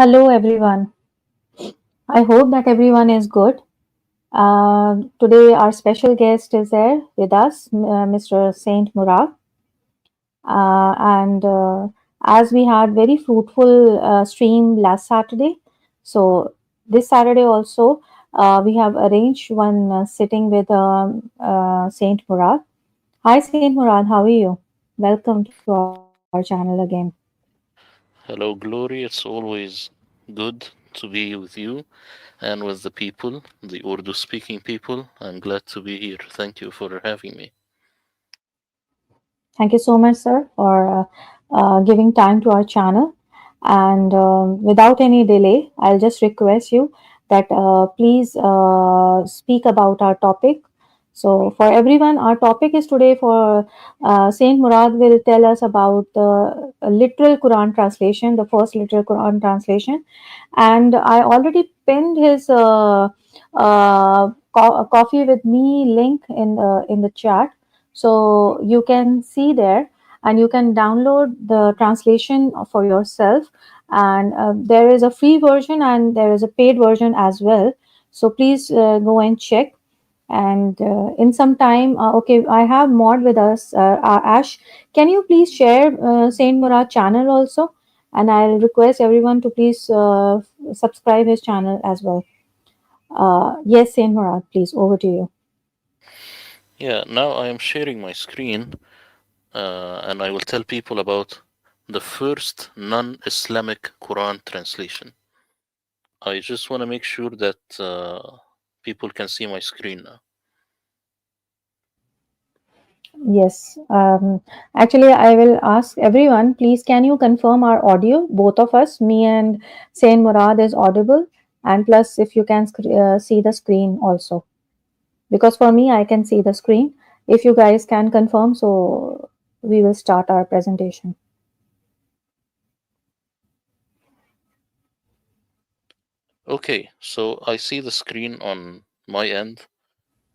Hello, everyone. I hope that everyone is good. Today, our special guest is there with us, Mr. Saint Murad. And as we had very fruitful stream last Saturday, so this Saturday also we have arranged one sitting with Saint Murad. Hi, Saint Murad. How are you? Welcome to our channel again. Hello, Glory. It's always good to be with you and with the people, the Urdu speaking people. I'm glad to be here. Thank you for having me. Thank you so much, sir, for giving time to our channel. And without any delay, I'll just request you that please speak about our topic. So, for everyone, our topic is today for Saint Murad will tell us about the literal Quran translation, the first literal Quran translation. And I already pinned his coffee with me link in the chat, so you can see there and you can download the translation for yourself. And there is a free version and there is a paid version as well, so please go and check. And in some time, okay, I have Mod with us, Ash. Can you please share Saint Murad channel also? And I'll request everyone to please subscribe his channel as well. Yes, Saint Murad, please, over to you. Yeah, now I am sharing my screen and I will tell people about the first non Islamic Quran translation. I just want to make sure that people can see my screen now. Yes. Actually, I will ask everyone, please, can you confirm our audio? Both of us, me and Sain Murad, is audible. And plus, if you can see the screen also. Because for me, I can see the screen. If you guys can confirm, so we will start our presentation. Okay, so I see the screen on my end.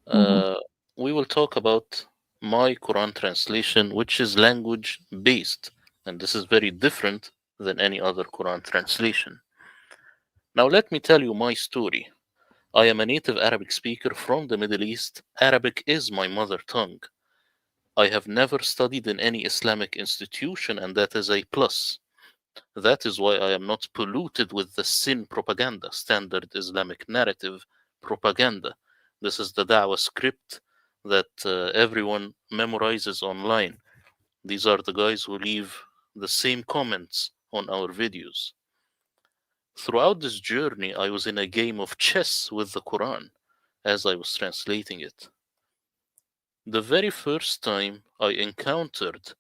Mhm. Uh, we will talk about my Quran translation, which is language based, and this is very different than any other Quran translation. Now, let me tell you my story. I am a native Arabic speaker from the Middle East. Arabic is my mother tongue. I have never studied in any Islamic institution, and that is a plus. That is why I am not polluted with the sin propaganda, standard Islamic narrative propaganda. This is the da'wah script that everyone memorizes online. These are the guys who leave the same comments on our videos. Throughout this journey, I was in a game of chess with the Quran as I was translating it. The very first time I encountered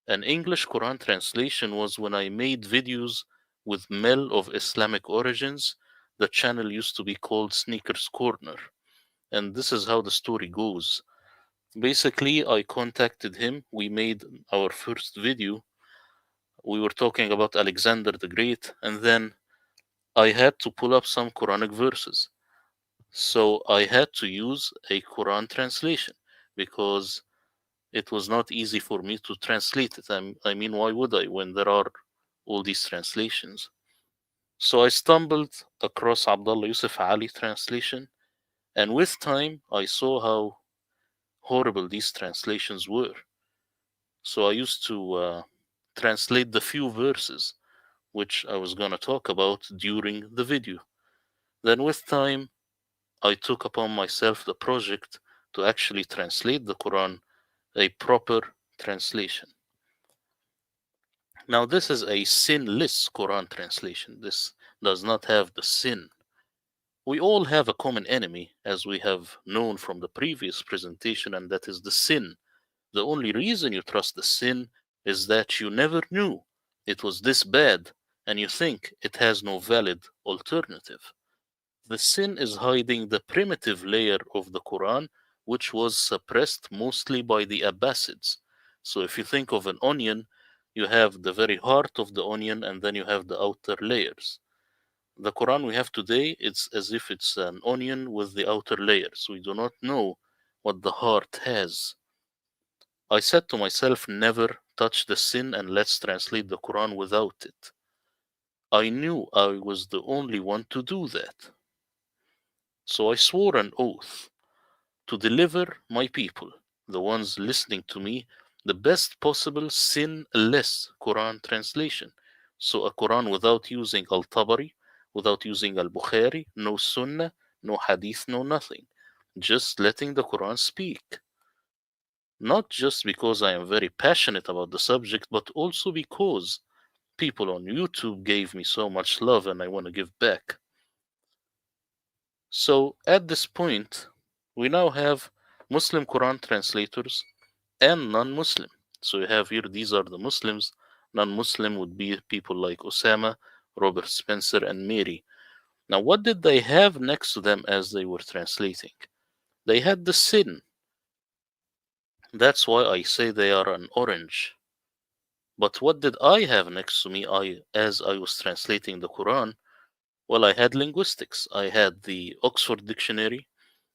an English Quran translation was when I made videos with Mel of Islamic Origins. The channel used to be called Sneakers Corner. And this is how the story goes. Basically, I contacted him. We made our first video. We were talking about Alexander the Great, and then I had to pull up some Quranic verses. So I had to use a Quran translation because it was not easy for me to translate it. I mean, why would I when there are all these translations? So I stumbled across Abdullah Yusuf Ali translation, and with time I saw how horrible these translations were. So I used to translate the few verses which I was going to talk about during the video. Then with time I took upon myself the project to actually translate the Quran, a proper translation. Now, this is a sinless Quran translation. This does not have the sin. We all have a common enemy, as we have known from the previous presentation, and that is the sin. The only reason you trust the sin is that you never knew it was this bad and you think it has no valid alternative. The sin is hiding the primitive layer of the Quran, which was suppressed mostly by the Abbasids. So if you think of an onion, you have the very heart of the onion and then you have the outer layers. The Quran we have today, it's as if it's an onion with the outer layers. We do not know what the heart has. I said to myself, never touch the sin and let's translate the Quran without it. I knew I was the only one to do that. So I swore an oath to deliver my people, the ones listening to me, the best possible sin-less Quran translation. So a Quran without using Al-Tabari, without using Al-Bukhari, no Sunnah, no Hadith, no nothing. Just letting the Quran speak. Not just because I am very passionate about the subject, but also because people on YouTube gave me so much love and I want to give back. So at this point, we now have Muslim Quran translators and non Muslim. So you have here, these are the Muslims. Non Muslim would be people like Osama, Robert Spencer, and Mary. Now, what did they have next to them as they were translating? They had the sin. That's why I say they are an orange. But what did I have next to me as I was translating the Quran? Well, I had linguistics. I had the Oxford Dictionary.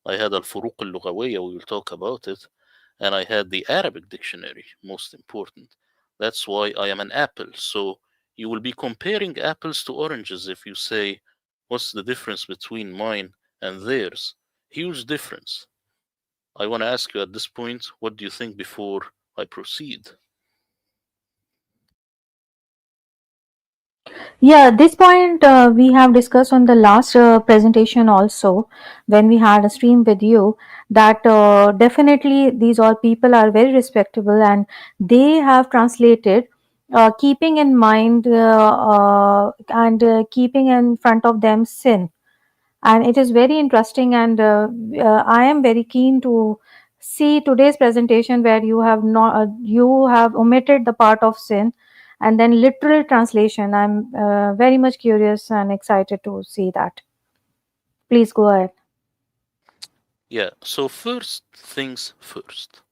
I had Al-Furuq al-Lughawiyya, we will talk about it. And I had the Arabic dictionary, most important. That's why I am an apple. So you will be comparing apples to oranges if you say, what's the difference between mine and theirs? Huge difference. I want to ask you at this point, what do you think before I proceed? Yeah, this point we have discussed on the last presentation also when we had a stream with you that definitely these all people are very respectable and they have translated keeping in mind and keeping in front of them sin, and it is very interesting, and I am very keen to see today's presentation where you have not you have omitted the part of sin and then literal translation. I'm very much curious and excited to see that. Please go ahead. Yeah, so first things first.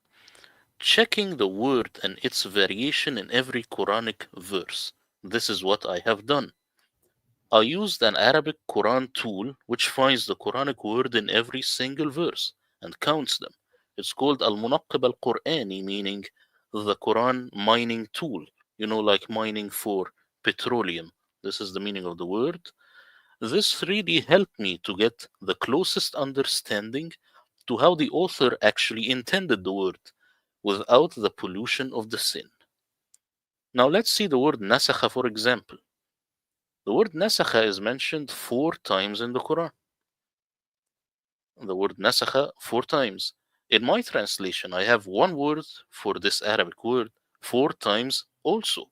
Checking the word and its variation in every Quranic verse. This is what I have done. I used an Arabic Quran tool which finds the Quranic word in every single verse and counts them. It's called Al Munaqqib al Qur'ani, meaning the Quran mining tool. You know, like mining for petroleum. This is the meaning of the word. This really helped me to get the closest understanding to how the author actually intended the word without the pollution of the sin. Now let's see the word nasakha for example. The word nasakha is mentioned 4 times in the Quran. The word nasakha 4 times. In my translation, I have one word for this Arabic word 4 times also.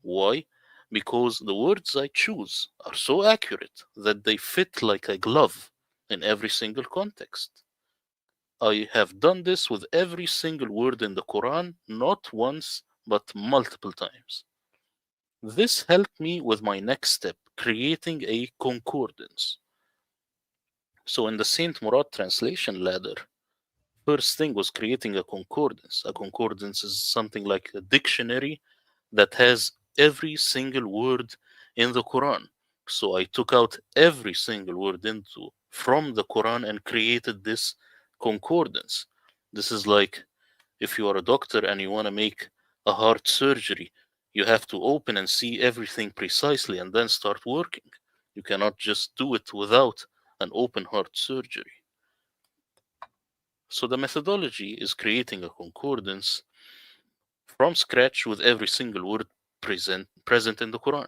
Why? Because the words I choose are so accurate that they fit like a glove in every single context. I have done this with every single word in the Quran, not once, but multiple times. This helped me with my next step, creating a concordance. So, in the Saint Murad translation ladder, first thing was creating a concordance. A concordance is something like a dictionary that has every single word in the Quran. So I took out every single word into from the Quran and created this concordance. This is like if you are a doctor and you want to make a heart surgery, you have to open and see everything precisely and then start working. You cannot just do it without an open heart surgery. So the methodology is creating a concordance from scratch with every single word present in the Quran.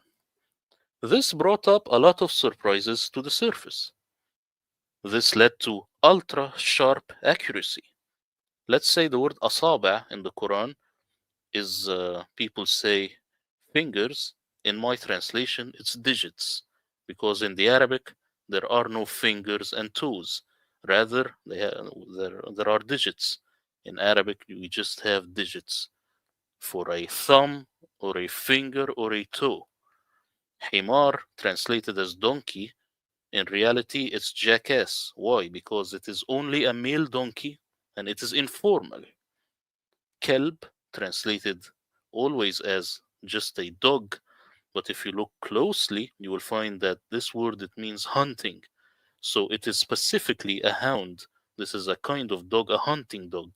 This brought up a lot of surprises to the surface. This led to ultra sharp accuracy. Let's say the word asaba in the Quran is, people say, fingers. In my translation, it's digits, because in the Arabic, there are no fingers and toes. Rather, there are digits. In Arabic, we just have digits for a thumb or a finger or a toe. Himar, translated as donkey, in reality it's jackass. Why? Because it is only a male donkey and it is informal. Kelb, translated always as just a dog, but if you look closely, you will find that this word it means hunting. So it is specifically a hound. This is a kind of dog, a hunting dog.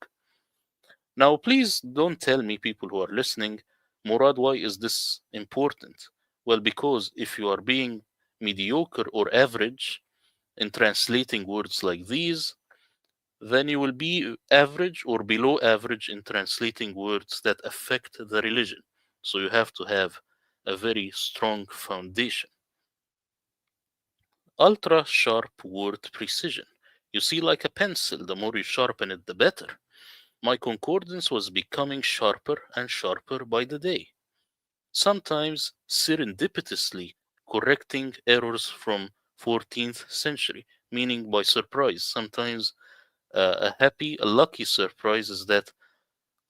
Now, please don't tell me, people who are listening, Murad, why is this important? Well, because if you are being mediocre or average in translating words like these, then you will be average or below average in translating words that affect the religion. So you have to have a very strong foundation. Ultra sharp word precision. You see, like a pencil, the more you sharpen it, the better. My concordance was becoming sharper and sharper by the day, sometimes serendipitously correcting errors from 14th century, meaning by surprise. Sometimes a lucky surprise is that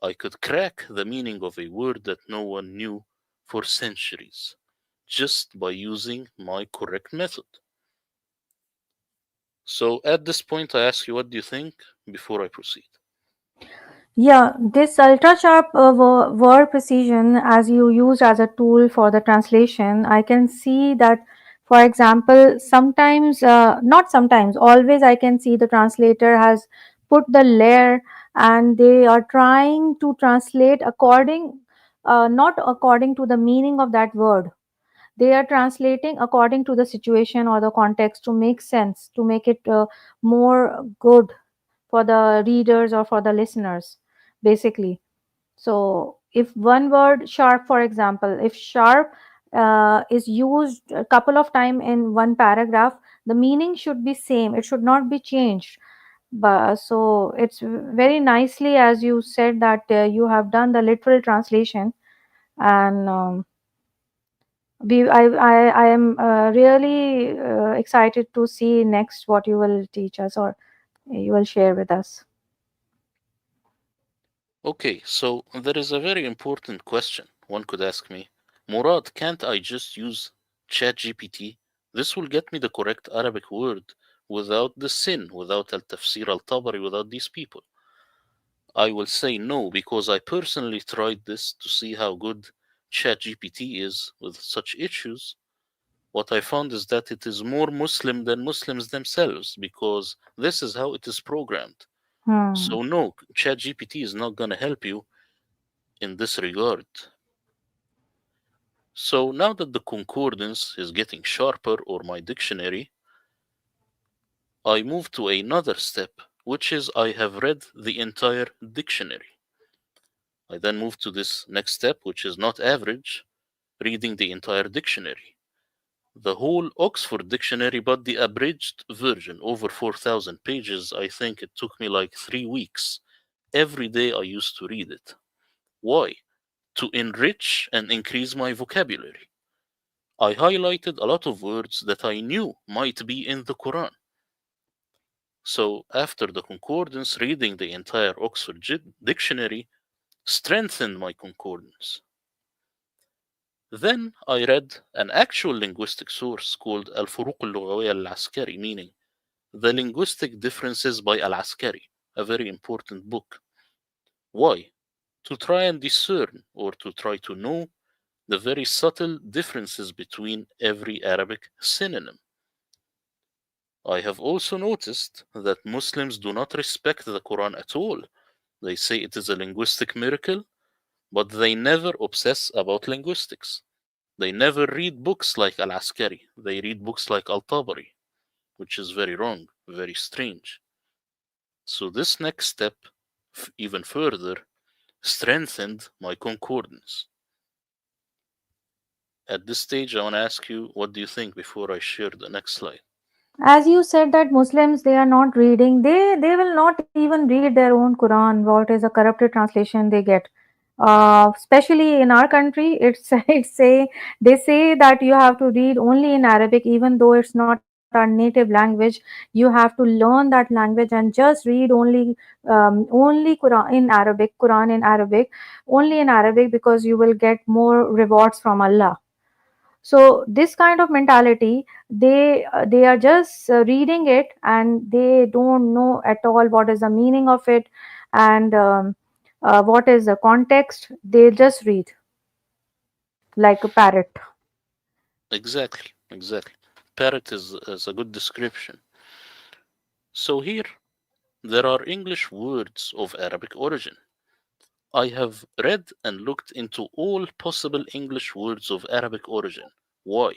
I could crack the meaning of a word that no one knew for centuries just by using my correct method. So at this point, I ask you, what do you think before I proceed? Yeah, this ultra sharp word precision, as you used as a tool for the translation, I can see that, for example, sometimes, not sometimes, always I can see the translator has put the layer and they are trying to translate according, not according to the meaning of that word. They are translating according to the situation or the context to make sense, to make it more good for the readers or for the listeners, basically. So if one word sharp, for example, if sharp is used a couple of time in one paragraph, the meaning should be same, it should not be changed. But so it's very nicely, as you said, that you have done the literal translation. And I am really excited to see next what you will teach us or you will share with us. Okay, so there is a very important question one could ask me. Murad, can't I just use ChatGPT? This will get me the correct Arabic word without the sin, without al tafseer al tabari, without these people. I will say no because I personally tried this to see how good ChatGPT is with such issues. What I found is that it is more Muslim than Muslims themselves because this is how it is programmed. Hmm. So, no, ChatGPT is not going to help you in this regard. So, now that the concordance is getting sharper or my dictionary, I move to another step, which is I have read the entire dictionary. I then move to this next step, which is not average, reading the entire dictionary. The whole Oxford Dictionary, but the abridged version, over 4,000 pages. I think it took me like 3 weeks. Every day I used to read it. Why? To enrich and increase my vocabulary. I highlighted a lot of words that I knew might be in the Quran. So, after the concordance, reading the entire Oxford Dictionary strengthened my concordance. Then I read an actual linguistic source called Al-Furuq al-Lughawiyya al-Askari, meaning The Linguistic Differences by Al-Askari, a very important book. Why? To try and discern or to try to know the very subtle differences between every Arabic synonym. I have also noticed that Muslims do not respect the Quran at all. They say it is a linguistic miracle, but they never obsess about linguistics. They never read books like Al Askari. They read books like Al Tabari, which is very wrong, very strange. So, this next step, even further, strengthened my concordance. At this stage, I want to ask you, what do you think before I share the next slide? As you said that Muslims, they are not reading, they will not even read their own Quran, what is a corrupted translation they get. Especially in our country, it's it's say they say that you have to read only in Arabic, even though it's not our native language. You have to learn that language and just read only Quran in Arabic, Quran in Arabic, only in Arabic, because you will get more rewards from Allah. So this kind of mentality, they are just reading it and they don't know at all what is the meaning of it, and what is the context. They just read like a parrot. Exactly, exactly. Parrot is a good description. So, here, there are English words of Arabic origin. I have read and looked into all possible English words of Arabic origin. Why?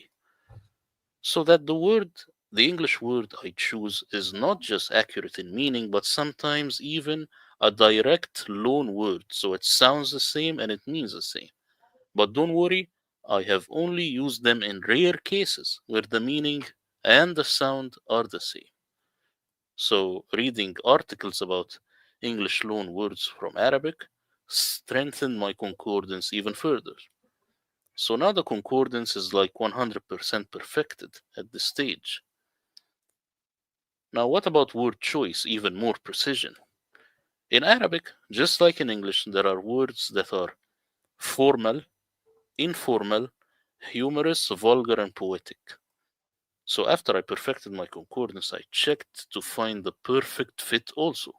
So that the English word I choose is not just accurate in meaning, but sometimes even a direct loan word. So it sounds the same and it means the same. But don't worry, I have only used them in rare cases where the meaning and the sound are the same. So reading articles about English loan words from Arabic strengthened my concordance even further. So now the concordance is like 100% perfected at this stage. Now, what about word choice, even more precision? In Arabic, just like in English, there are words that are formal, informal, humorous, vulgar, and poetic. So after I perfected my concordance, I checked to find the perfect fit also.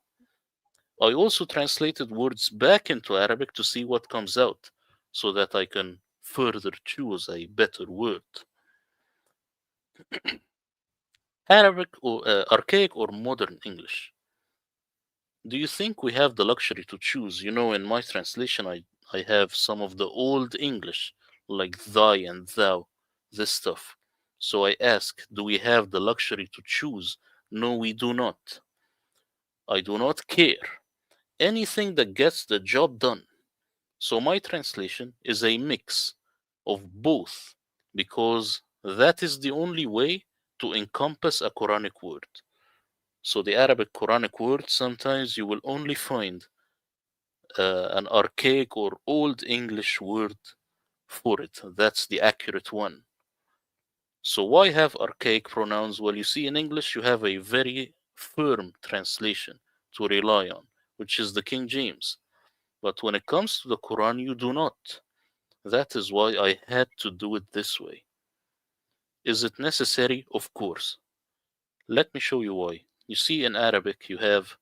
I also translated words back into Arabic to see what comes out so that I can further choose a better word. Arabic or archaic or modern English. Do you think we have the luxury to choose? You know, in my translation, I have some of the old English, like thy and thou, this stuff. So I ask, do we have the luxury to choose? No, we do not. I do not care. Anything that gets the job done. So my translation is a mix of both because that is the only way to encompass a Quranic word. So the Arabic Quranic word, sometimes you will only find an archaic or old English word for it. That's the accurate one. So why have archaic pronouns? Well, you see, in English, you have a very firm translation to rely on, which is the King James. But when it comes to the Quran, you do not. That is why I had to do it this way. Is it necessary? Of course. Let me show you why. You see, in Arabic, you have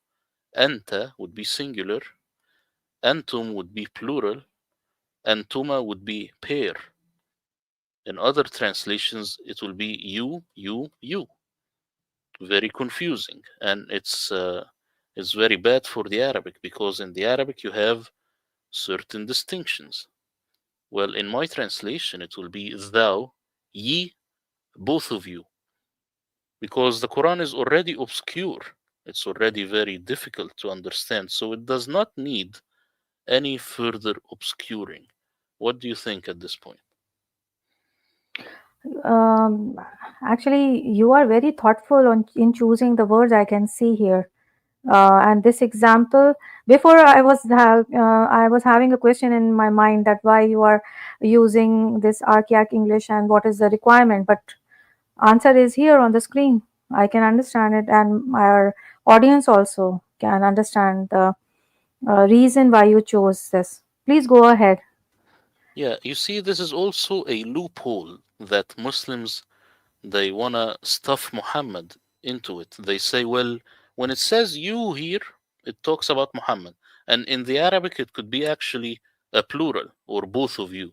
anta would be singular, antum would be plural, antuma would be pair. In other translations, it will be you, you, you. Very confusing, and it's very bad for the Arabic because in the Arabic you have certain distinctions. Well, in my translation, it will be thou, ye, both of you, because the Quran is already obscure. It's already very difficult to understand, so it does not need any further obscuring. What do you think at this point? Um, Actually, you are very thoughtful in choosing the words I can see here. And this example, before I was having a question in my mind that why you are using this archaic English and what is the requirement, but answer is here on the screen. I can understand it, and our audience also can understand the reason why you chose this. Please go ahead. Yeah, you see, this is also a loophole that Muslims they wanna stuff Muhammad into it. They say, well, when it says you here, it talks about Muhammad. And in the Arabic, it could be actually a plural or both of you.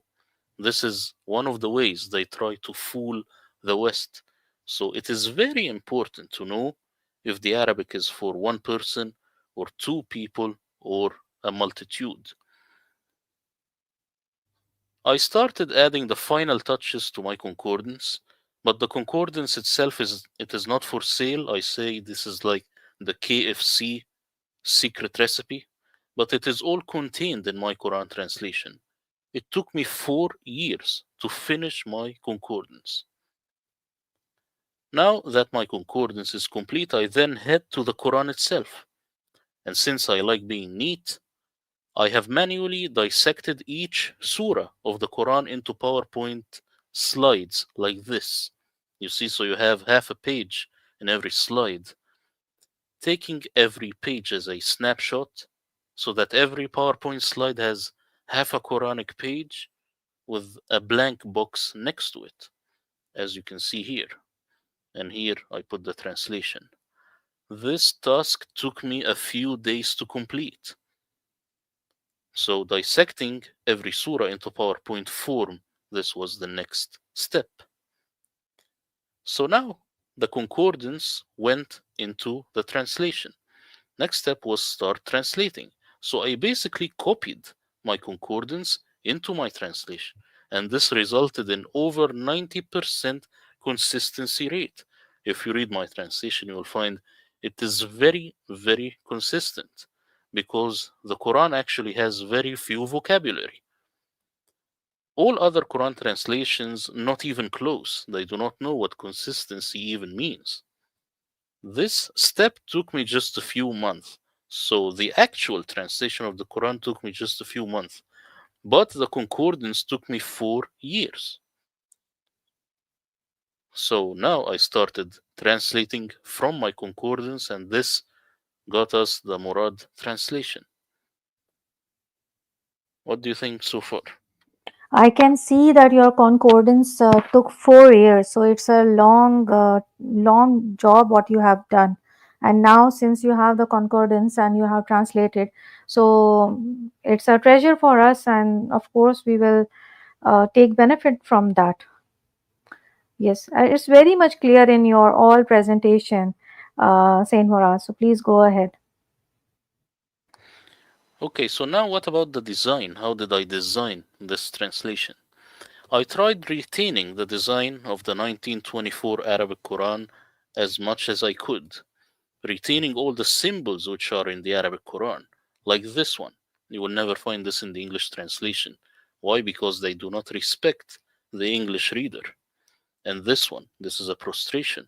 This is one of the ways they try to fool the West. So it is very important to know if the Arabic is for one person or two people or a multitude. I started adding the final touches to my concordance, but the concordance itself is not for sale. I say this is like the KFC secret recipe, but it is all contained in my Quran translation. It took me 4 years to finish my concordance. Now that my concordance is complete, I then head to the Quran itself. And since I like being neat, I have manually dissected each surah of the Quran into PowerPoint slides like this. You see, so you have half a page in every slide, taking every page as a snapshot so that every PowerPoint slide has half a Quranic page with a blank box next to it, as you can see here. And here I put the translation. This task took me a few days to complete. So dissecting every surah into PowerPoint form, this was the next step. So now the concordance went into the translation. Next step was start translating. So I basically copied my concordance into my translation. and this resulted in over 90% consistency rate. If you read my translation, you will find it is very, very consistent because the Quran actually has very few vocabulary. All other Quran translations, not even close. They do not know what consistency even means. This step took me just a few months. So the actual translation of the Quran took me just a few months, but the concordance took me 4 years. So now I started translating from my concordance, and this got us the Murad translation. What do you think so far? I can see that your concordance took 4 years, so it's a long job what you have done. And now, since you have the concordance and you have translated, so it's a treasure for us, and of course, we will take benefit from that. Yes, it's very much clear in your all presentation, Saint Mora. So please go ahead. Okay, so now what about the design? How did I design this translation? I tried retaining the design of the 1924 Arabic Quran as much as I could, retaining all the symbols which are in the Arabic Quran, like this one. You will never find this in the English translation. Why? Because they do not respect the English reader. And this one, this is a prostration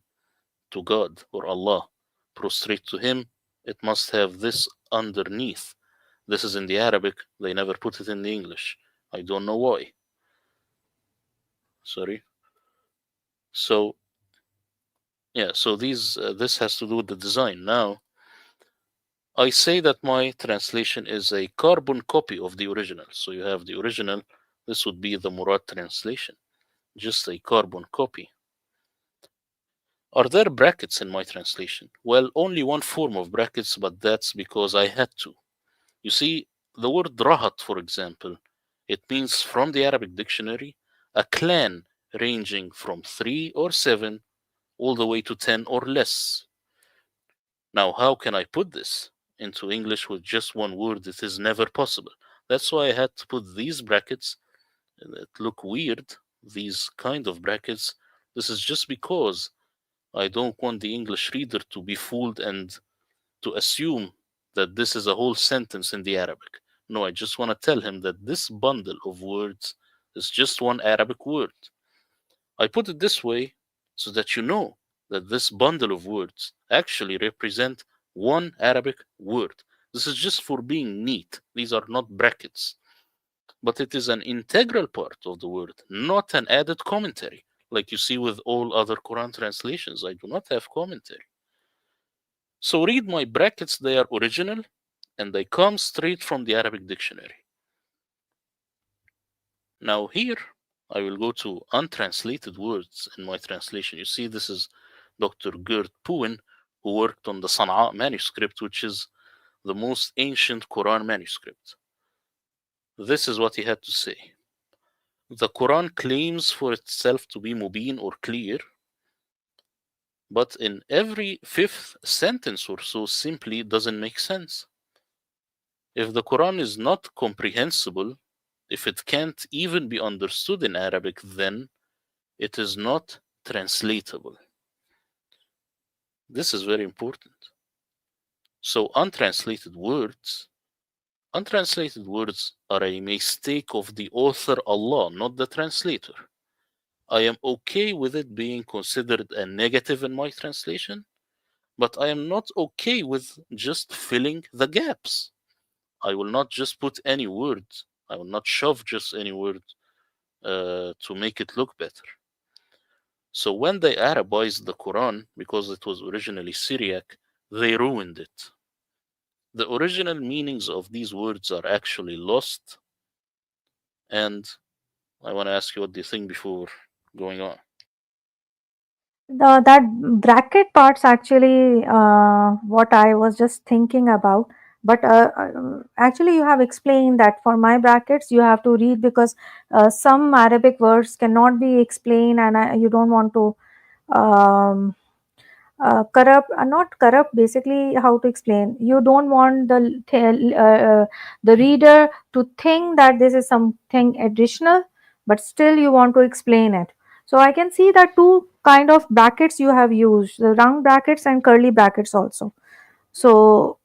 to God or Allah. Prostrate to Him, it must have this underneath. This is in the Arabic, they never put it in the English. I don't know why. Sorry. So, yeah, so this has to do with the design. Now, I say that my translation is a carbon copy of the original. So you have the original, this would be the Murad translation, just a carbon copy. Are there brackets in my translation? Well, only one form of brackets, but that's because I had to. You see, the word rahat, for example, it means from the Arabic dictionary, a clan ranging from 3 or 7 all the way to 10 or less. Now, how can I put this into English with just one word? It is never possible. That's why I had to put these brackets that look weird, these kind of brackets. This is just because I don't want the English reader to be fooled and to assume that this is a whole sentence in the Arabic. No, I just want to tell him that this bundle of words is just one Arabic word. I put it this way so that you know that this bundle of words actually represent one Arabic word. This is just for being neat. These are not brackets, but it is an integral part of the word, not an added commentary. Like you see with all other Quran translations, I do not have commentary. So read my brackets, they are original and they come straight from the Arabic dictionary. Now, here I will go to untranslated words in my translation. You see, this is Dr. Gert Puin, who worked on the Sana'a manuscript, which is the most ancient Quran manuscript. This is what he had to say. The Quran claims for itself to be mubin or clear, but in every fifth sentence or so simply doesn't make sense. If the Quran is not comprehensible, if it can't even be understood in Arabic, then it is not translatable. This is very important. So, untranslated words are a mistake of the author Allah, not the translator. I am okay with it being considered a negative in my translation, but I am not okay with just filling the gaps. I will not just put any word, I will not shove just any word to make it look better. So when they Arabized the Quran, because it was originally Syriac, they ruined it. The original meanings of these words are actually lost. And I want to ask you what do you think before going on? That bracket part's actually what I was just thinking about. But actually, you have explained that for my brackets, you have to read because some Arabic words cannot be explained, and you don't want to um, corrupt, not corrupt. Basically, how to explain? You don't want the reader to think that this is something additional, but still you want to explain it. So I can see that two kind of brackets you have used, the round brackets and curly brackets also. So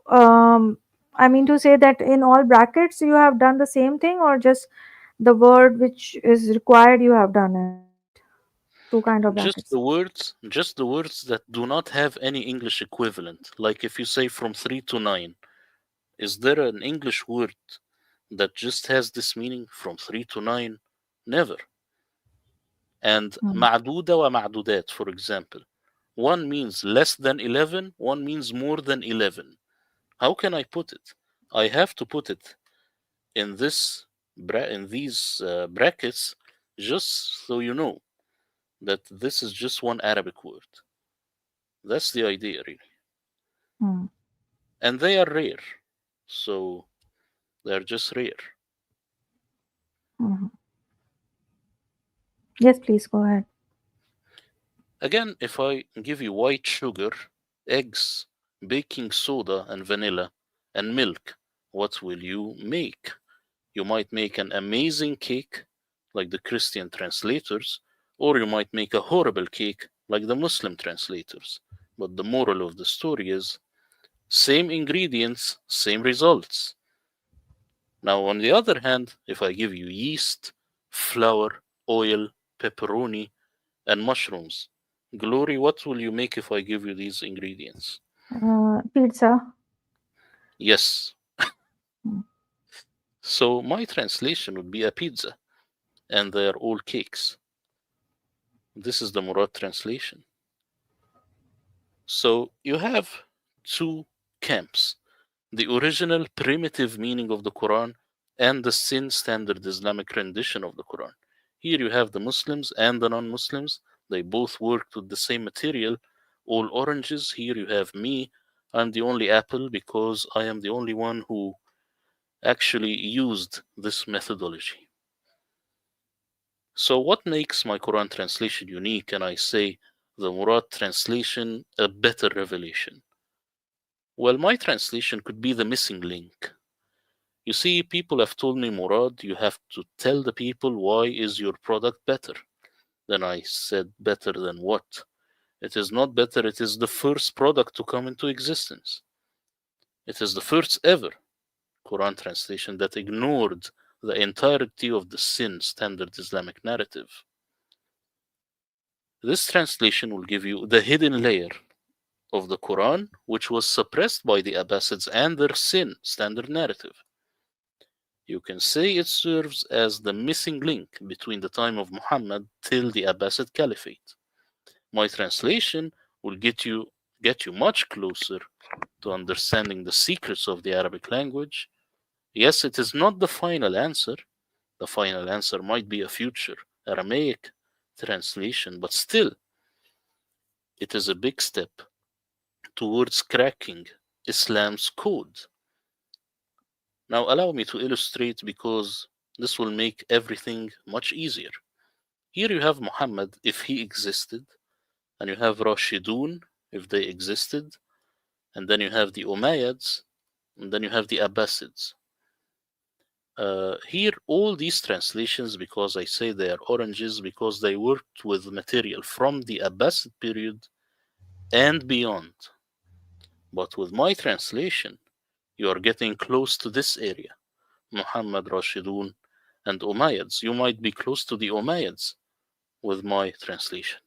I mean to say that in all brackets you have done the same thing, or just the word which is required you have done it. Two kind of brackets. Just the words that do not have any English equivalent. Like if you say from 3 to 9, is there an English word that just has this meaning from 3 to 9? Never. And Mm, ma'duda wa ma'dudat, for example. One means less than 11, one means more than 11. How can I put it? I have to put it in in these brackets just so you know that this is just one Arabic word. That's the idea, really. mm, And they are rare. So they're just rare. mhm. Yes, please go ahead. Again, if I give you white sugar, eggs, baking soda, and vanilla, and milk, what will you make? You might make an amazing cake, like the Christian translators, or you might make a horrible cake, like the Muslim translators. But the moral of the story is same ingredients, same results. Now, on the other hand, if I give you yeast, flour, oil, pepperoni, and mushrooms, Glory, what will you make if I give you these ingredients? Pizza. Yes. Mm, So my translation would be a pizza, and they are all cakes. This is the Murad translation. So you have two camps, the original primitive meaning of the Quran and the sin standard Islamic rendition of the Quran. Here you have the Muslims and the non Muslims. They both worked with the same material, all oranges. Here you have me. I'm the only apple because I am the only one who actually used this methodology. So, what makes my Quran translation unique? And I say the Murad translation a better revelation. Well, my translation could be the missing link. You see, people have told me, Murad, you have to tell the people why is your product better. Then I said, better than what? It is not better, it is the first product to come into existence. It is the first ever Quran translation that ignored the entirety of the sin standard Islamic narrative. This translation will give you the hidden layer of the Quran, which was suppressed by the Abbasids and their sin standard narrative. You can say it serves as the missing link between the time of Muhammad till the Abbasid Caliphate. My translation will get you much closer to understanding the secrets of the Arabic language. Yes, it is not the final answer. The final answer might be a future Aramaic translation, but still, it is a big step towards cracking Islam's code. Now, allow me to illustrate because this will make everything much easier. Here you have Muhammad if he existed, and you have Rashidun if they existed, and then you have the Umayyads, and then you have the Abbasids. Here, all these translations, because I say they are oranges, because they worked with material from the Abbasid period and beyond. But with my translation, you are getting close to this area Muhammad, Rashidun, and Umayyads. You might be close to the Umayyads with my translation.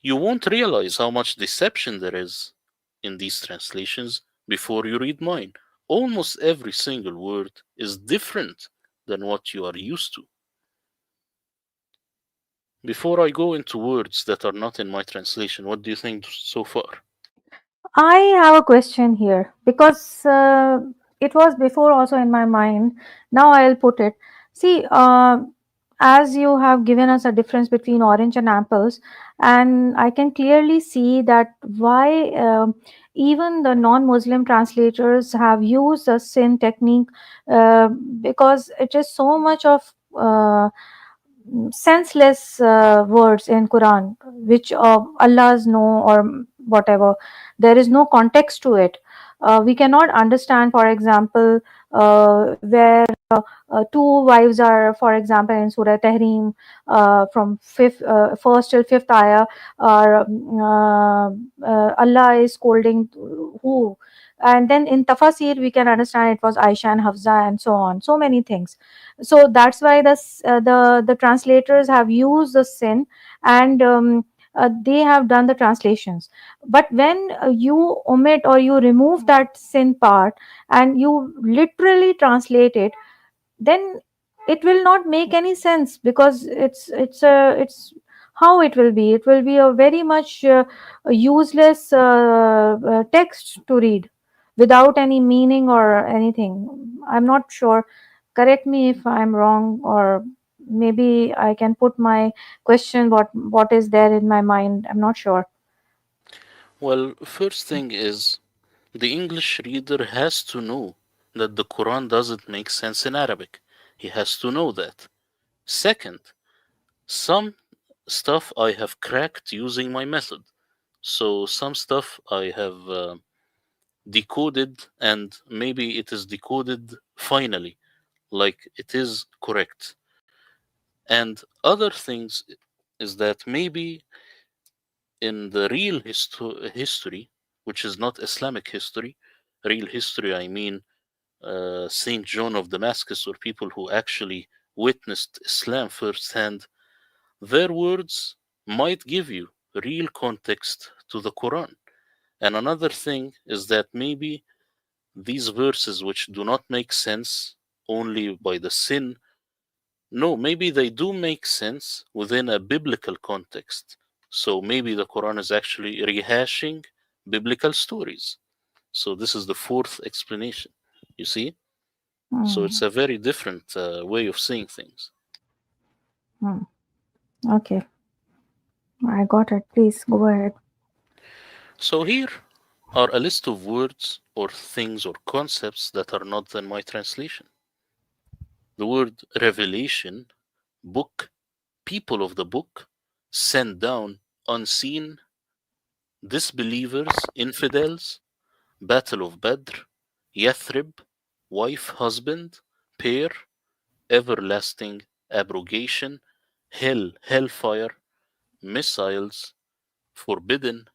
You won't realize how much deception there is in these translations before you read mine. Almost every single word is different than what you are used to. Before I go into words that are not in my translation, what do you think so far? I have a question here because it was before also in my mind. Now I'll put it. See, as you have given us a difference between orange and apples, and I can clearly see that why even the non-Muslim translators have used the same technique, uh, because it is so much of senseless words in Quran, which Allah's know or whatever. There is no context to it. We cannot understand, for example, where two wives are, for example, in Surah Tahrim, from first till fifth ayah, or Allah is scolding who, and then in tafsir we can understand it was Aisha and Hafsa, and so on, so many things. So that's why the translators have used the sin, and they have done the translations. But when you omit or you remove that sin part and you literally translate it, then it will not make any sense, because it's how it will be a very much useless text to read without any meaning or anything. I'm not sure, correct me if I'm wrong, or maybe I can put my question what is there in my mind. I'm not sure. Well, first thing is the English reader has to know that the Quran doesn't make sense in Arabic. He has to know that. Second, some stuff I have cracked using my method. So some stuff I have decoded, and maybe it is decoded finally, like it is correct. And other things is that maybe in the real history, which is not Islamic history, real history, I mean Saint John of Damascus, or people who actually witnessed Islam firsthand, their words might give you real context to the Quran. And another thing is that maybe these verses, which do not make sense only by the sin, no, maybe they do make sense within a biblical context. So maybe the Quran is actually rehashing biblical stories. So this is the fourth explanation. You see? So it's Hmm. a very different way of seeing things. Hmm. Okay, I got it. Please go ahead. So here are a list of words or things or concepts that are not in my translation. The word revelation, book, people of the book, sent down, unseen, disbelievers, infidels, battle of Badr, Yathrib, wife, husband, pair, everlasting, abrogation, hell, hellfire, missiles, forbidden,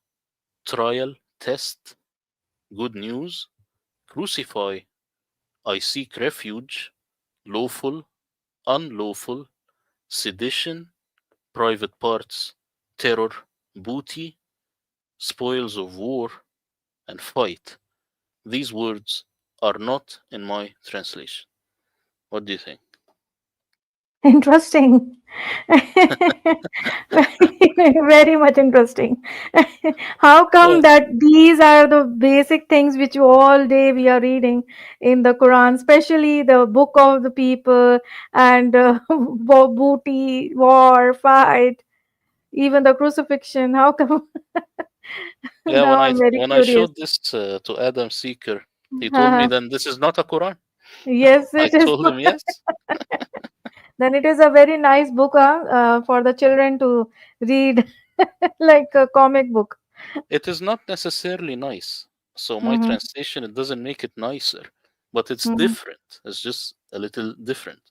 trial, test, good news, crucify, I seek refuge, lawful, unlawful, sedition, private parts, terror, booty, spoils of war, and fight. These words are not in my translation. What do you think? Interesting. Very much interesting. How come Well, that these are the basic things which all day we are reading in the Quran, especially the book of the people, and booty, war, fight, even the crucifixion. How come? yeah, Now I'm very when I curious. showed this to Adam Seeker, he told me then this is not a Quran. Yes, I it is. told him yes. Then it is a very nice book, for the children to read, like a comic book. It is not necessarily nice. So my Mhm, translation, it doesn't make it nicer, but it's mhm, different. It's just a little different.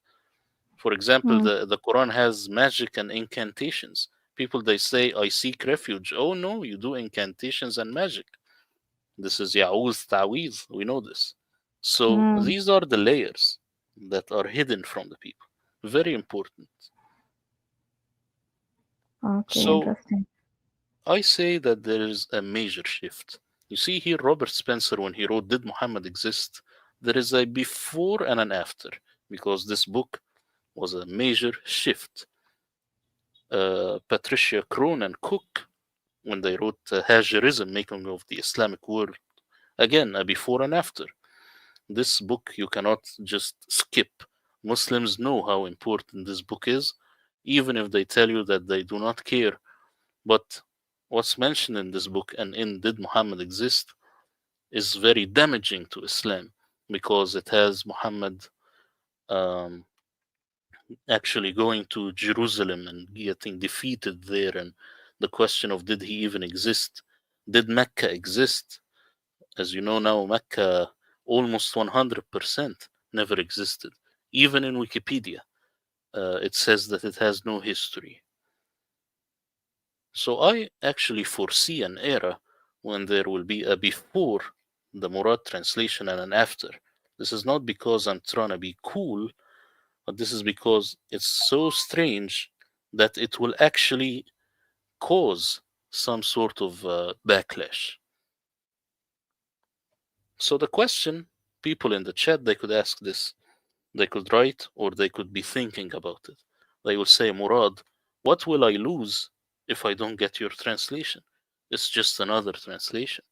For example, mhm, the Quran has magic and incantations. People they say, I seek refuge. Oh no, you do incantations and magic. This is Ya'uz Ta'wiz. We know this. So mhm. these are the layers that are hidden from the people. Very important. Okay, So interesting. I say that there is a major shift. You see here, Robert Spencer, when he wrote Did Muhammad Exist? There is a before and an after, because this book was a major shift. Patricia Crone and Cook, when they wrote Hajarism, Making of the Islamic World, again, a before and after. This book you cannot just skip. Muslims know how important this book is, even if they tell you that they do not care. But what's mentioned in this book and in Did Muhammad Exist is very damaging to Islam, because it has Muhammad um, actually going to Jerusalem and getting defeated there, and the question of did he even exist? Did Mecca exist? As you know now, Mecca almost 100% never existed. Even in Wikipedia, it says that it has no history. So I actually foresee an era when there will be a before the Murad translation and an after. This is not because I'm trying to be cool, but this is because it's so strange that it will actually cause some sort of backlash. So the question people in the chat they could ask this, they could write or they could be thinking about it. They will say, Murad, what will I lose if I don't get your translation? It's just another translation.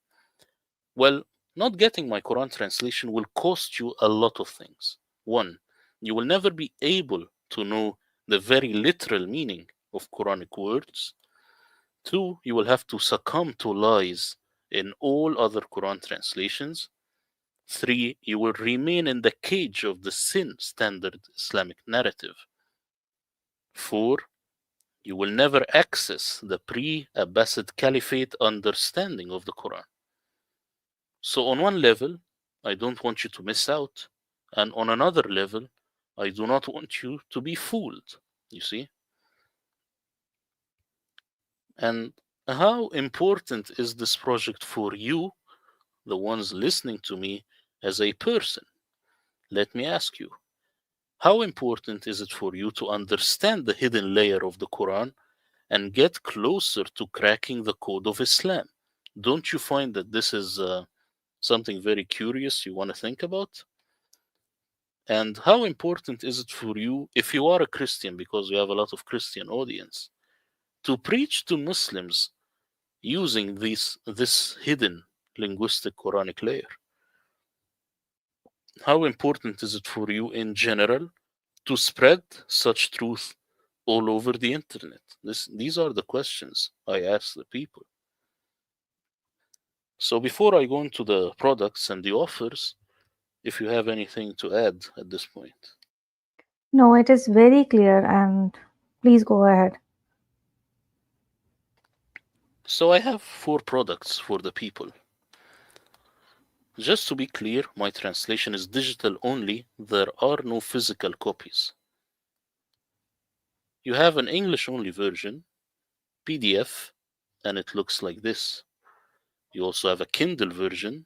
Well, not getting my Quran translation will cost you a lot of things. One, you will never be able to know the very literal meaning of Quranic words. Two, you will have to succumb to lies in all other Quran translations. Three, you will remain in the cage of the sin standard Islamic narrative. Four, you will never access the pre Abbasid Caliphate understanding of the Quran. So, on one level, I don't want you to miss out. And on another level, I do not want you to be fooled. You see? And how important is this project for you, the ones listening to me, as a person? Let me ask you. How important is it for you to understand the hidden layer of the Quran and get closer to cracking the code of Islam? Don't you find that this is something very curious you want to think about? And how important is it for you, if you are a Christian, because we have a lot of Christian audience, to preach to Muslims using this hidden linguistic Quranic layer? How important is it for you in general to spread such truth all over the internet? These are the questions I ask the people. So before I go into the products and the offers, if you have anything to add at this point. No, it is very clear, and please go ahead. So I have four products for the people. Just to be clear, my translation is digital only. There are no physical copies. You have an English only version, PDF, and it looks like this. You also have a Kindle version,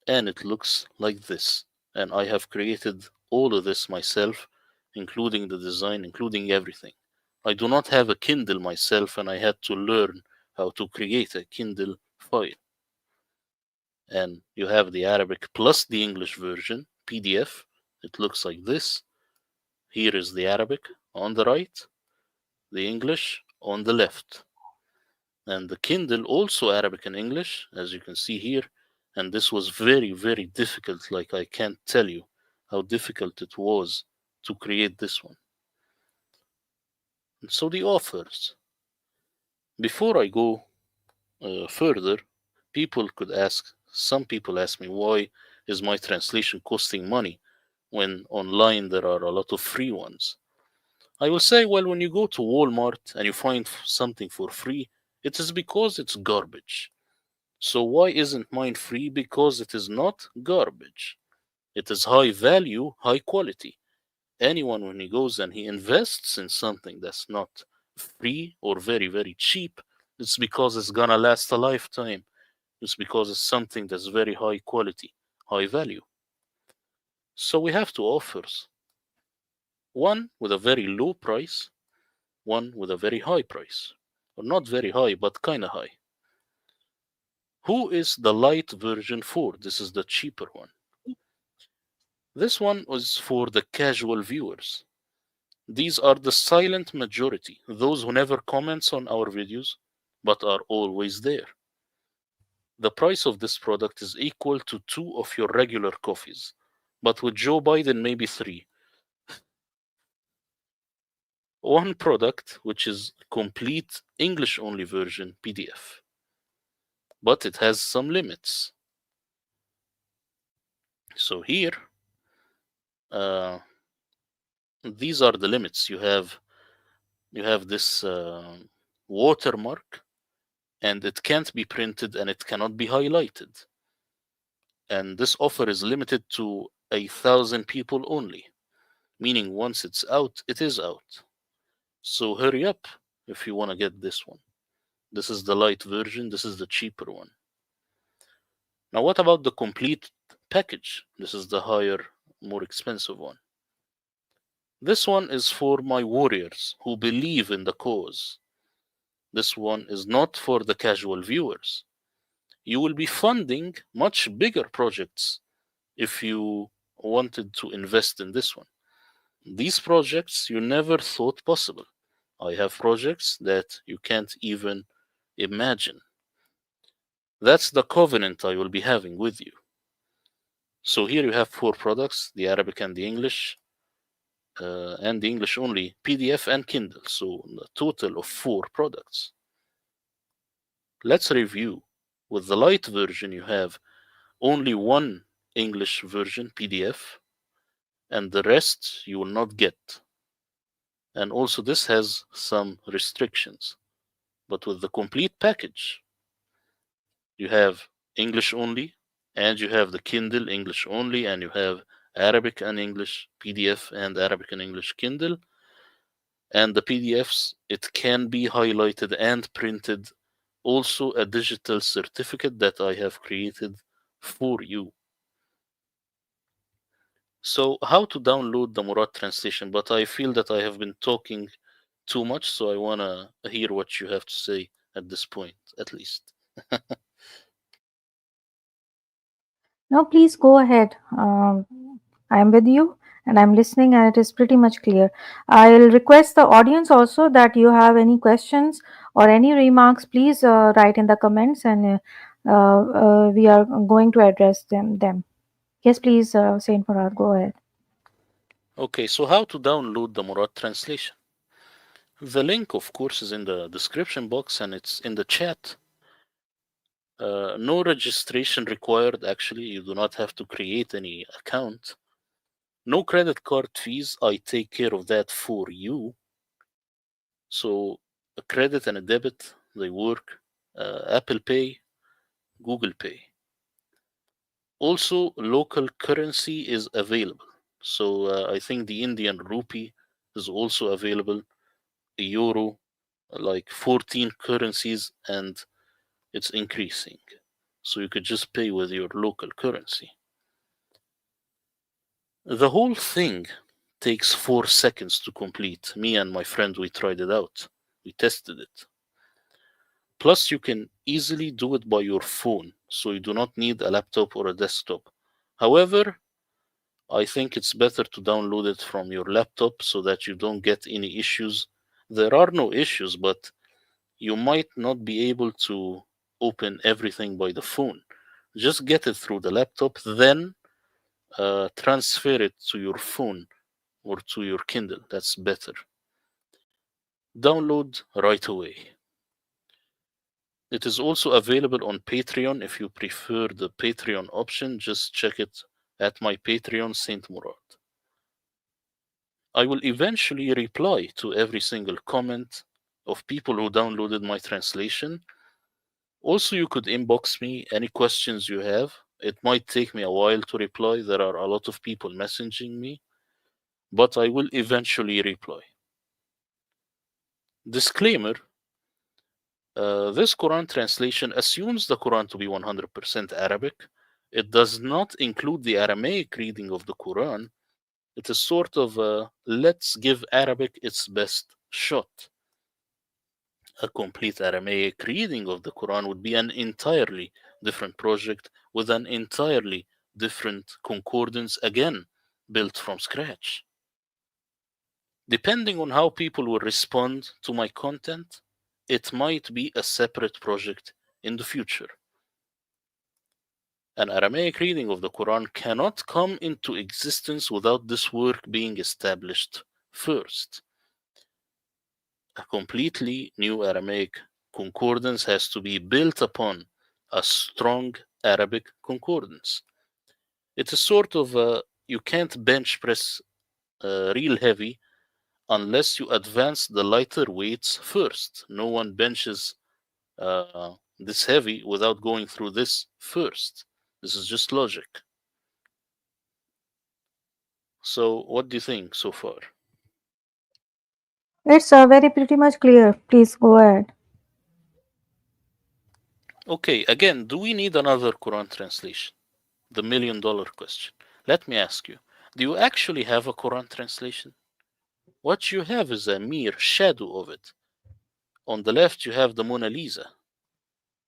and it looks like this. And I have created all of this myself, including the design, including everything. I do not have a Kindle myself, and I had to learn how to create a Kindle file. And you have the Arabic plus the English version, PDF. It looks like this. Here is the Arabic on the right, the English on the left. And the Kindle also Arabic and English, as you can see here. And this was very, very difficult. Like, I can't tell you how difficult it was to create this one. And so, the offers. Before I go further, some people ask me, why is my translation costing money when online there are a lot of free ones? I will say, well, when you go to Walmart and you find something for free, it is because it's garbage. So why isn't mine free? Because it is not garbage. It is high value, high quality. Anyone, when he goes and he invests in something that's not free or very, very cheap, it's because it's gonna last a lifetime. It's because it's something that's very high quality, high value. So we have two offers, one with a very low price, one with a very high price. Or not very high, but kind of high. Who is the light version for? This is the cheaper one. This one is for the casual viewers. These are the silent majority, those who never comments on our videos, but are always there. The price of this product is equal to two of your regular coffees, but with Joe Biden, maybe three. One product, which is complete English only version PDF, but it has some limits. So here, uh, these are the limits. You have this watermark, and it can't be printed and it cannot be highlighted. And this offer is limited to 1,000 people only, meaning once it's out, it is out. So hurry up if you want to get this one. This is the light version, this is the cheaper one. Now, what about the complete package? This is the higher, more expensive one. This one is for my warriors who believe in the cause. This one is not for the casual viewers. You will be funding much bigger projects if you wanted to invest in this one. These projects you never thought possible. I have projects that you can't even imagine. That's the covenant I will be having with you. So here you have four products, the Arabic and the English only, PDF and Kindle. So a total of four products. Let's review. With the light version, you have only one English version, PDF, and the rest you will not get. And also, this has some restrictions. But with the complete package, you have English only, and you have the Kindle English only, and you have Arabic and English PDF and Arabic and English Kindle. And the PDFs, it can be highlighted and printed. Also, a digital certificate that I have created for you. So, how to download the Murad translation? But I feel that I have been talking too much, so I want to hear what you have to say at this point, at least. No, please go ahead. I am with you and I'm listening, and it is pretty much clear. I'll request the audience also that you have any questions or any remarks, please write in the comments, and we are going to address them. Yes, please, Saint Murad, go ahead. Okay, so how to download the Murad translation? The link, of course, is in the description box and it's in the chat. No registration required, actually. You do not have to create any account. No credit card fees. I take care of that for you. So, a credit and a debit, they work. Apple Pay, Google Pay. Also, local currency is available. So, I think the Indian rupee is also available, a euro, like 14 currencies, and it's increasing. So you could just pay with your local currency. The whole thing takes 4 seconds to complete. Me and my friend, we tried it out. We tested it. Plus, you can easily do it by your phone, so you do not need a laptop or a desktop. However, I think it's better to download it from your laptop so that you don't get any issues. There are no issues, but you might not be able to open everything by the phone. Just get it through the laptop, then transfer it to your phone or to your Kindle. That's better. Download right away. It is also available on Patreon if you prefer the Patreon option. Just check it at my Patreon, Saint Murad. I will eventually reply to every single comment of people who downloaded my translation. Also, you could inbox me any questions you have. It might take me a while to reply. There are a lot of people messaging me, but I will eventually reply. Disclaimer: this Quran translation assumes the Quran to be 100% Arabic. It does not include the Aramaic reading of the Quran. It is sort of a let's give Arabic its best shot. A complete Aramaic reading of the Quran would be an entirely different project with an entirely different concordance, again, built from scratch. Depending on how people will respond to my content, it might be a separate project in the future. An Aramaic reading of the Quran cannot come into existence without this work being established first. A completely new Aramaic concordance has to be built upon a strong Arabic concordance. It is sort of you can't bench press real heavy unless you advance the lighter weights first. No one benches this heavy without going through this first. This is just logic. So, what do you think so far? It's very pretty much clear. Please go ahead. Okay, again, do we need another Quran translation? The $1 million question. Let me ask you, do you actually have a Quran translation? What you have is a mere shadow of it. On the left, you have the Mona Lisa.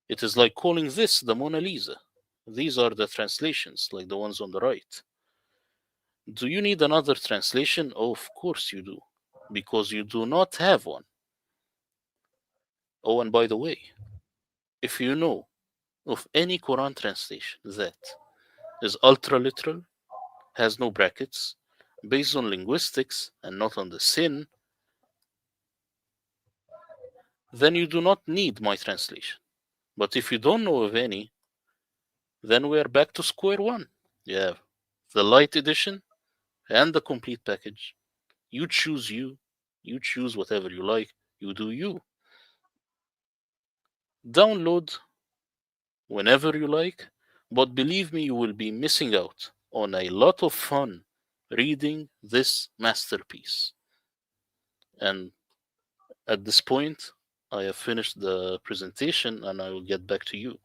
It is like calling this the Mona Lisa. These are the translations, like the ones on the right. Do you need another translation? Oh, of course you do, because you do not have one. Oh, and by the way, if you know of any Quran translation that is ultra literal, has no brackets, based on linguistics and not on the sin, then you do not need my translation. But if you don't know of any, then we are back to square one. You have the light edition and the complete package. You choose you. You choose whatever you like. You do you. Download whenever you like, but believe me, you will be missing out on a lot of fun reading this masterpiece. And at this point, I have finished the presentation and I will get back to you.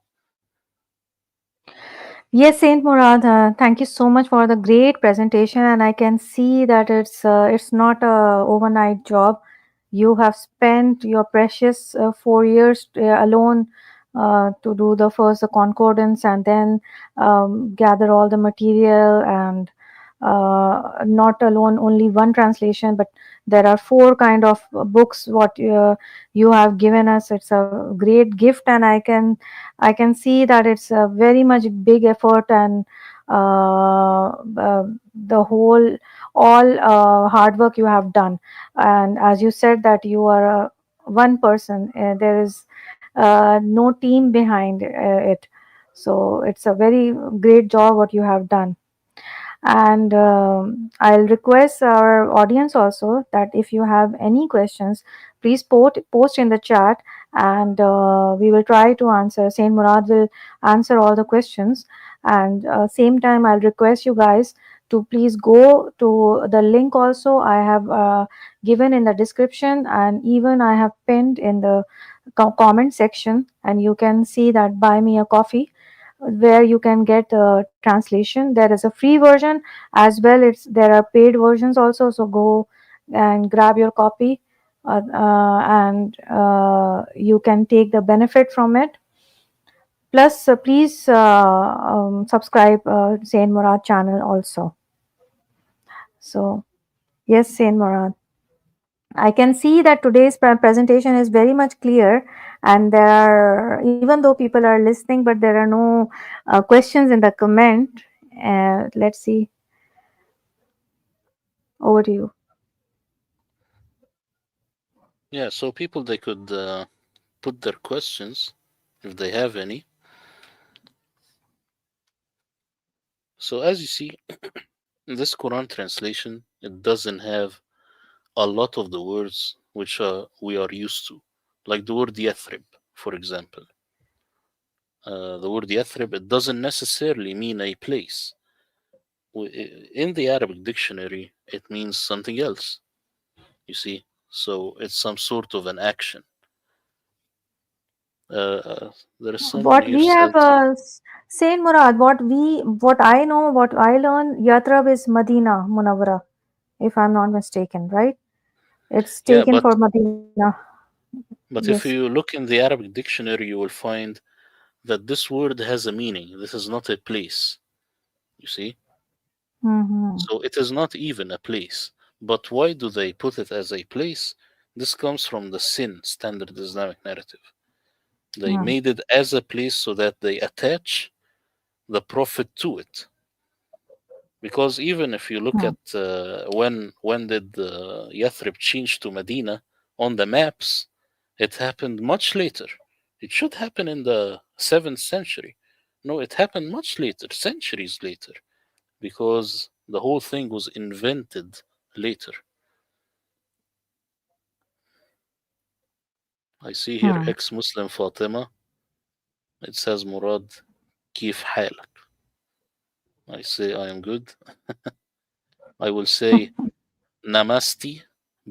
Yes, Saint Murad, thank you so much for the great presentation, and I can see that it's not a overnight job. You have spent your precious 4 years alone to do the first the concordance, and then gather all the material, and not alone only one translation, but there are four kind of books what you have given us. It's a great gift, and I can see that it's a very much big effort, and the whole all hard work you have done. And as you said that you are one person, there is no team behind it. So it's a very great job what you have done. And I'll request our audience also that if you have any questions, please post in the chat, and we will try to answer. Saint Murad will answer all the questions. And same time, I'll request you guys to please go to the link also I have given in the description, and even I have pinned in the comment section, and you can see that buy me a coffee, where you can get translation. There is a free version as well. There are paid versions also, so go and grab your copy, and you can take the benefit from it. Plus please subscribe Saint Murad channel also. So yes, Saint Murad, I can see that today's presentation is very much clear, and there are, even though people are listening, but there are no questions in the comment. Let's see. Over to you. Yeah, so people they could put their questions if they have any. So as you see, this Quran translation it doesn't have a lot of the words which we are used to, like the word Yathrib, for example. The word Yathrib it doesn't necessarily mean a place. In the Arabic dictionary, it means something else. You see, so it's some sort of an action. There is someone What here we have, says, Saint Murad, what I know, what I learned, Yatrab is Medina Munawwara, if I'm not mistaken, right? It's yeah, taken for Medina. but Yes. if you look in the Arabic dictionary, you will find that this word has a meaning. This is not a place. You see, Mm-hmm. so it is not even a place. But why do they put it as a place? This comes from the sin standard Islamic narrative. They made it as a place so that they attach the prophet to it. Because even if you look Mm-hmm. at when did Yathrib change to Medina on the maps, it happened much later. It should happen in the 7th century. No, it happened much later, centuries later, because the whole thing was invented later. I see here Hmm. ex-Muslim Fatima. It says Murad, كيف حالك? I say I am good. I will say Namasti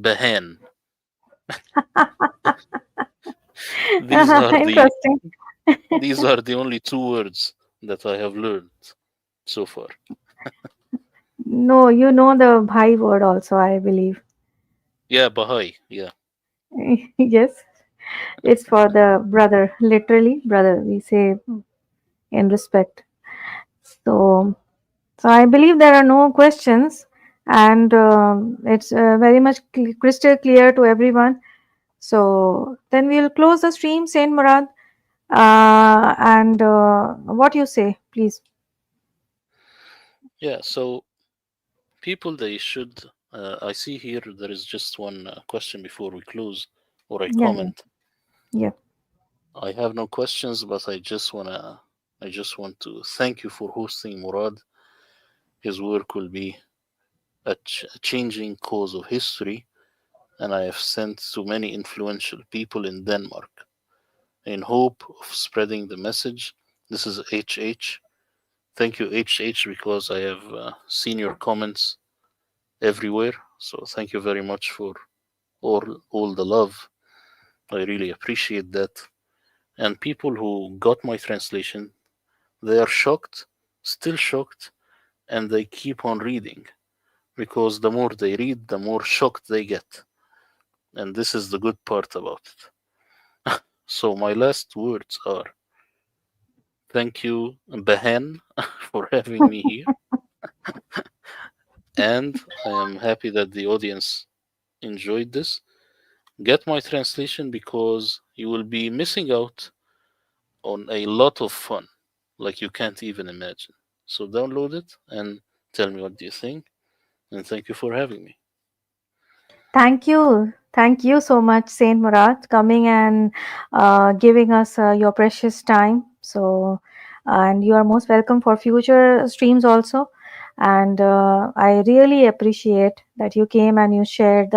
Behan. These are the Interesting. these are the only two words that I have learned so far. No, you know the Bhai word also, I believe. Yeah, Bahai. Yeah. Yes, it's for the brother, literally brother. We say in respect. So, so I believe there are no questions, and it's very much crystal clear to everyone. So then we'll close the stream, Saint Murad. And what you say, please? Yeah. So people, they should. I see here there is just one question before we close, or a Yeah, yeah, comment. yeah. I have no questions, but I just want to thank you for hosting Murad. His work will be a changing cause of history, and I have sent to many influential people in Denmark in hope of spreading the message. This is HH. Thank you, HH, because I have seen your comments everywhere. So thank you very much for all the love. I really appreciate that. And people who got my translation, they are shocked, still shocked, and they keep on reading because the more they read, the more shocked they get. And this is the good part about it. So my last words are thank you, Behan, for having me here. And I am happy that the audience enjoyed this. Get my translation because you will be missing out on a lot of fun, like you can't even imagine. So download it and tell me what do you think. And thank you for having me. Thank you. Thank you so much, Saint Murad, coming and giving us your precious time. So, and you are most welcome for future streams also. And I really appreciate that you came and you shared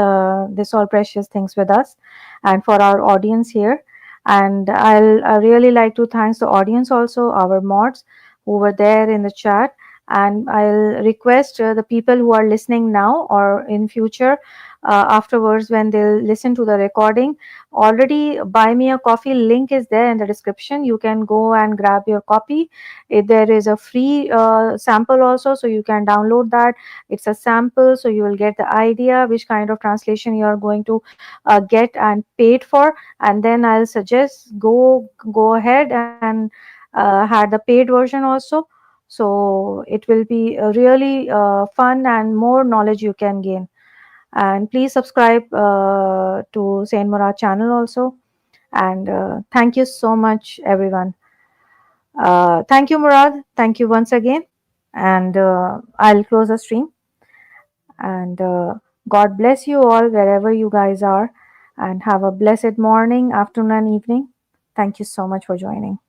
this all precious things with us and for our audience here. And I really like to thank the audience also, our mods who were there in the chat. And I'll request the people who are listening now or in future afterwards when they'll listen to the recording, already buy me a coffee link is there in the description. You can go and grab your copy. There is a free sample also, so you can download that. It's a sample, so you will get the idea which kind of translation you are going to get and paid for. And then I'll suggest go ahead and had the paid version also. So it will be really fun and more knowledge you can gain. And please subscribe to Saint Murad channel also. And thank you so much, everyone. Thank you, Murad. Thank you once again. And I'll close the stream. And God bless you all wherever you guys are. And have a blessed morning, afternoon, and evening. Thank you so much for joining.